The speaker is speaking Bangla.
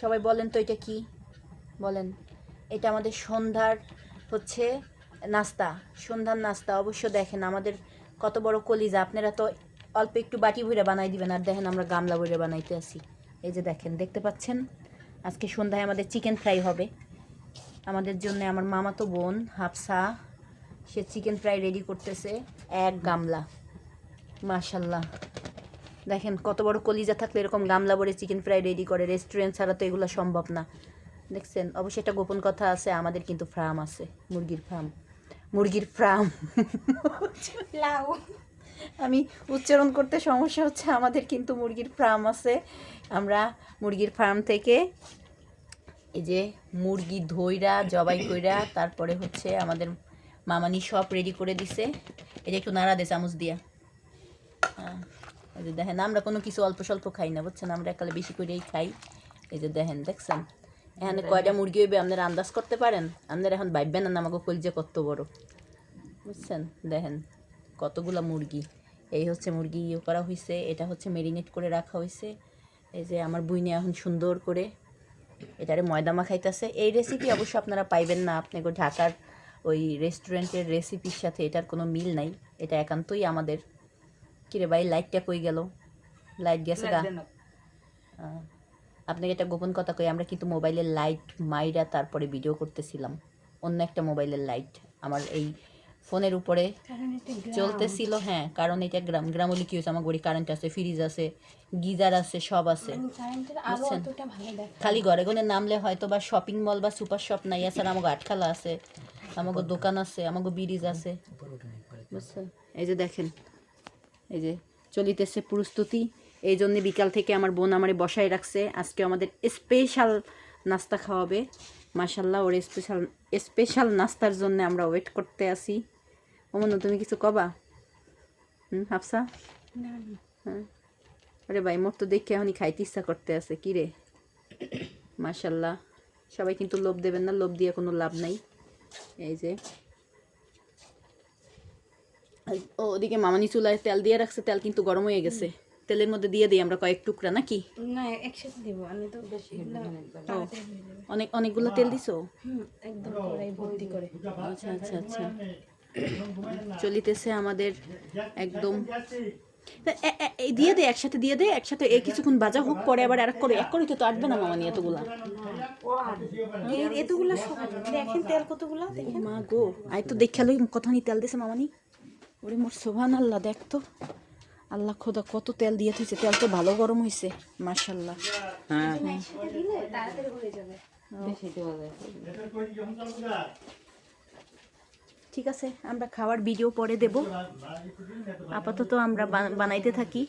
সবাই বলেন তো এটা কি বলেন। এটা আমাদের সন্ধ্যার হচ্ছে নাস্তা, সন্ধ্যার নাস্তা। অবশ্য দেখেন আমাদের কত বড় কলিজা। আপনারা তো অল্প একটু বাটি ভরে বানাই দিবেন, আর দেখেন আমরা গামলা ভরে বানাইতে আসি। এই যে দেখেন, দেখতে পাচ্ছেন আজকে সন্ধ্যায় আমাদের চিকেন ফ্রাই হবে। আমাদের জন্য আমার মামাতো বোন হাফসা, সে চিকেন ফ্রাই রেডি করতেছে এক গামলা। মাশাল্লাহ, দেখেন কত বড় কলিজা থাকলে এরকম গামলা ভরে চিকেন ফ্রাই রেডি করে। রেস্টুরেন্ট ছাড়া তো এগুলো সম্ভব না। দেখছেন, অবশ্যই একটা গোপন কথা আছে, আমাদের কিন্তু ফার্ম আছে, মুরগির ফার্ম। মুরগির ফার্ম আমি উচ্চারণ করতে সমস্যা হচ্ছে। আমাদের কিন্তু মুরগির ফার্ম আছে। আমরা মুরগির ফার্ম থেকে এই যে মুরগি ধইরা জবাই কইরা তারপরে হচ্ছে আমাদের মামানি সব রেডি করে দিছে। এই যে একটু নাড়া দে চামচ দিয়া। হ্যাঁ, এই যে দেখেন আমরা কোনো কিছু অল্প স্বল্প খাই না, বুঝছেন, আমরা একালে বেশি করেই খাই। এই যে দেখেন, দেখছেন এখানে কয়টা মুরগি হইবে আপনারা আন্দাজ করতে পারেন? আপনারা এখন ভাববেন না আমাকে কলজে কত বড়, বুঝছেন। দেখেন কতগুলা মুরগি। এই হচ্ছে মুরগি ইয়ে করা হয়েছে, এটা হচ্ছে মেরিনেট করে রাখা হয়েছে। এই যে আমার বুইনে এখন সুন্দর করে এটারে ময়দা মাখাইতেছে। এই রেসিপি অবশ্য আপনারা পাইবেন না আপনাকে ঢাকার ওই রেস্টুরেন্টের রেসিপির সাথে এটার কোনো মিল নাই। এটা একান্তই আমাদের। কিরে ভাই, লাইটটা কই গেল? লাইট গেছে গা। আপনাকে একটা গোপন কথা কই, আমরা কিন্তু মোবাইলের লাইট মাইরা তারপরে ভিডিও করতেছিলাম। অন্য একটা মোবাইলের লাইট আমার এই ফোনের উপরে চলতেছিল। হ্যাঁ, কারণ এটা গ্রাম। গ্রাম হলে কি হয়েছে, আমার ঘরে কারেন্ট আছে, ফ্রিজ আছে, গিজার আছে, সব আছে, বুঝছেন। খালি ঘরে ঘরে নামলে হয়তো বা শপিং মল বা সুপার শপ নাই, এছাড়া আমাকে আটখালা আছে, আমাকে দোকান আছে, আমাকে ব্রিজ আছে, বুঝছেন। এই যে দেখেন, এই যে চলিতেছে প্রস্তুতি। এই জন্যে বিকাল থেকে আমার বোন আমারে বসায় রাখছে। আজকে আমাদের স্পেশাল নাস্তা খাওয়াবে। মাশাল্লাহ, ওর স্পেশাল নাস্তার জন্য আমরা ওয়েট করতে আসি। অমন তুমি কিছু কবা? হাফসা? হ্যাঁ, আরে ভাই, মোর তো দেখে এখনই খাইতে ইচ্ছা করতে আছে। কি রে, মাশাল্লাহ। সবাই কিন্তু লোভ দেবেন না, লোভ দিয়ে কোনো লাভ নাই। এই যে ওদিকে মামানি চুলায় তেল দিয়ে রাখছে, তেল কিন্তু গরম হয়ে গেছে। তেলের মধ্যে দিয়ে দিই আমরা কয়েক টুকরা, নাকি? না, একসাথে দেব। আমি তো বেশি অনেকগুলো তেল দিছো? একদম কড়াই ভর্তি করে। আচ্ছা আচ্ছা আচ্ছা, চলিতেছে আমাদের একদম। এই দিয়ে দে, একসাথে দিয়ে দে, একসাথে এই কিছুক্ষণ ভাজা হোক, পরে আবার এক করে তো আসবে না মামানি এতগুলা। এতগুলা দেখেন তেল কতগুলা, দেখেন। মা গো, আই তো দেখালো কতখানি তেল দিছে মামানি। ওরে মোর সুবহানাল্লাহ, দেখ তো, আল্লাহ খোদা কত তেল দিয়ে থইছে। তেল তো ভালো গরম হয়েছে, মাশাল্লাহ। হ্যাঁ, তাড়াতাড়ি হয়ে যাবে। ঠিক আছে, আমরা খাওয়ার ভিডিও পরে দেব। আপাতত আমরা বানাইতে থাকি।